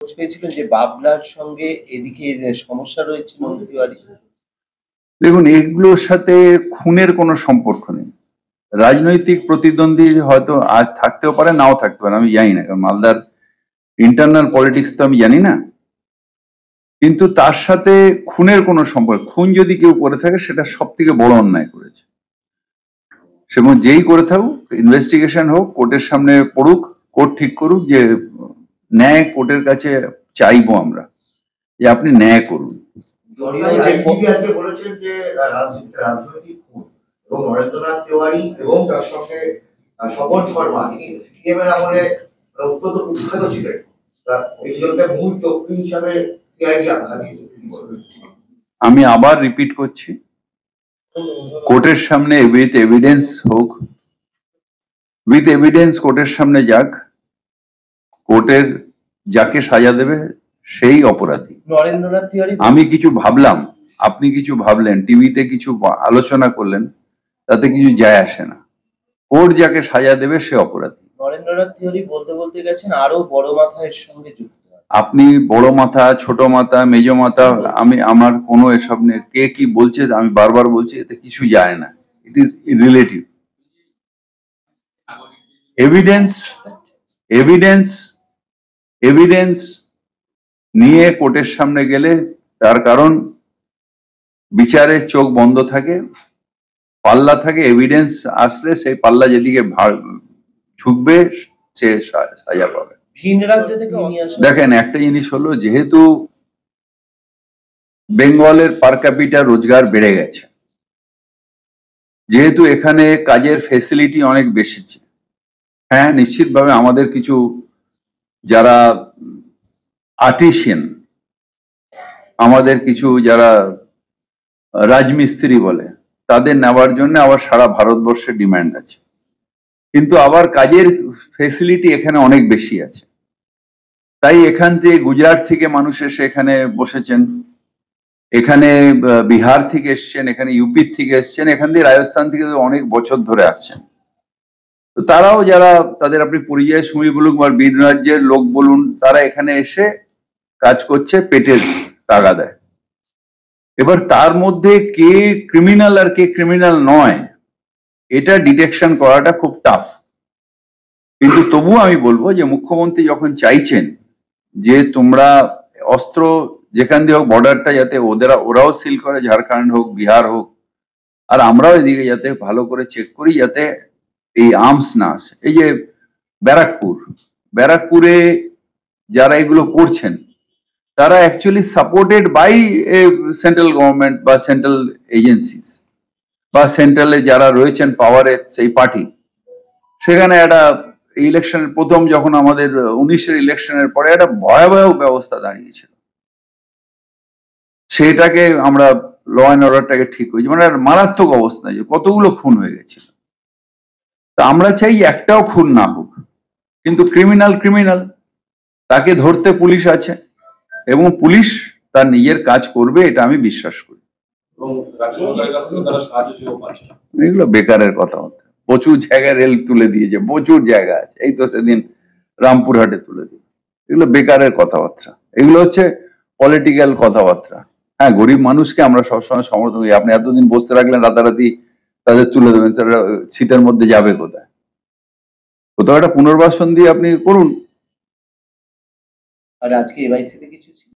খোঁজ পেয়েছিলেন যে বাবলার সঙ্গে এদিকে সমস্যা রয়েছে নন্দী তিওয়ারি? দেখুন, এগুলোর সাথে খুনের কোনো সম্পর্ক নেই। রাজনৈতিক প্রতিদ্বন্দ্বী হয়তো আজ থাকতেও পারে, নাও থাকতে পারে, আমি জানি না, কারণ মালদার ইন্টারনাল পলিটিক্স তো আমি জানি না। কিন্তু তার সাথে খুনের কোনো সম্পর্ক, খুন যদি কেউ করে থাকে সেটা সব থেকে বড় অন্যায় করেছে। সেরকম যেই করে থাকুক, ইনভেস্টিগেশন হোক, কোর্টের সামনে পড়ুক, কোর্ট ঠিক করুক যে ন্যায় কোর্টের কাছে চাইবো আমরা যে আপনি ন্যায় করুন। বলেছেন যে রাজনৈতিক খুন এবং নরেন্দ্রনাথ তিওয়ারি এবং তার সঙ্গে স্বপন শর্মা সিপিএম এর আমলে অত্যন্ত কুখ্যাত ছিলেন, এই জন্য মূল চক্রী হিসাবে সিআইডি আখ্যা দিয়েছে। আমি আবার রিপিট করছি, কোর্টের সামনে উইথ এভিডেন্স হোক, উইথ এভিডেন্স কোর্টের সামনে যাক, কোর্টের যাকে সাজা দেবে সেই অপরাধী। নরেন্দ্রনাথ তিওয়ারি, আমি কিছু ভাবলাম, আপনি কিছু ভাবলেন, টিভিতে কিছু আলোচনা করলেন, তাতে কিছু যায় আসে না। কোর্ট যাকে সাজা দেবে সে অপরাধী। নরেন্দ্রনাথ তিওয়ারি বলতে বলতে গেছেন আরো বড় মাথা এর সঙ্গে যুক্ত। আপনি বড় মাথা, ছোট মাথা, মেজ মাথা, আমার কোনো এসব নেই। কে কি বলছে আমি বারবার বলছি, এতে কিছু যায় না। It is relative. Evidence evidence evidence নিয়ে কোর্টের সামনে গেলে, তার কারণ বিচারের চোখ বন্ধ থাকে, পাল্লা থাকে, এভিডেন্স আসলে সেই পাল্লা যেদিকে ঝুঁকবে সে সাজা পাবে। ভিন রাজ্য থেকে দেখেন, একটা জিনিস হলো, যেহেতু বেঙ্গলের পার ক্যাপিটা রোজগার বেড়ে গেছে, যেহেতু এখানে কাজের ফেসিলিটি অনেক বেশি, হ্যাঁ নিশ্চিতভাবে আমাদের কিছু যারা আর্টিসিয়ান, আমাদের কিছু যারা রাজমিস্ত্রি বলে, তাদের নেওয়ার জন্য আবার সারা ভারতবর্ষে ডিমান্ড আছে। কিন্তু আবার কাজের ফেসিলিটি এখানে অনেক বেশি আছে, তাই এখান থেকে গুজরাট থেকে মানুষ এসে এখানে বসেছেন, এখানে বিহার থেকে এসছেন, এখানে ইউপি থেকে এসছেন, এখান থেকে রাজস্থান থেকে অনেক বছর ধরে আসছেন। তো তারাও যারা, তাদের আপনি পরিযায়ী শ্রমিক বলুন বা ভিন রাজ্যের লোক বলুন, তারা এখানে এসে কাজ করছে পেটের তাগাদায়। এবার তার মধ্যে কে ক্রিমিনাল আর কে ক্রিমিনাল নয়, এটা ডিটেকশন করাটা খুব টাফ। কিন্তু তবুও আমি বলবো যে মুখ্যমন্ত্রী যখন চাইছেন যে তোমরা অস্ত্র যেখান দিয়ে হোক বর্ডারটা যাতে ওরাও সিল করে, ঝাড়খণ্ড হোক, বিহার হোক, আর আমরাও এদিকে যাতে ভালো করে চেক করি যাতে এই আর্মস না আসে। এই যে ব্যারাকপুরে যারা এগুলো করছেন, তারা actually supported by central government বা সেন্ট্রাল এজেন্সিস বা সেন্ট্রালে যারা রয়েছেন পাওয়ারে, সেই পার্টি। সেখানে একটা ইলেকশনের প্রথম যখন আমাদের 19-এর ইলেকশনের পরে একটা ভয়াবহ ব্যবস্থা দাঁড়িয়েছিল, সেটাকে আমরা ল অ্যান্ড অর্ডারটাকে ঠিক করেছি, মানে মারাত্মক অবস্থা, যে কতগুলো খুন হয়ে গেছিল। তা আমরা চাই একটাও খুন না হোক, কিন্তু ক্রিমিনাল তাকে ধরতে পুলিশ আছে এবং পুলিশ তার নিজের কাজ করবে, এটা আমি বিশ্বাস করি। এগুলো বেকারের কথা। প্রচুর জায়গায় রেল তুলে দিয়েছে, প্রচুর জায়গা আছে, এই তো সেদিন রামপুরহাটে তুলে দিয়ে। এগুলো বেকারের কথাবার্তা, এগুলো হচ্ছে পলিটিক্যাল কথাবার্তা। হ্যাঁ, গরিব মানুষকে আমরা সবসময় সমর্থন করি। আপনি এতদিন বসতে রাখলেন, রাতারাতি তাদের তুলে দেবেন, তারা শীতের মধ্যে যাবে কোথায়? কোথাও একটা পুনর্বাসন দিয়ে আপনি করুন। আর আজকে এমআইসি তে কিছু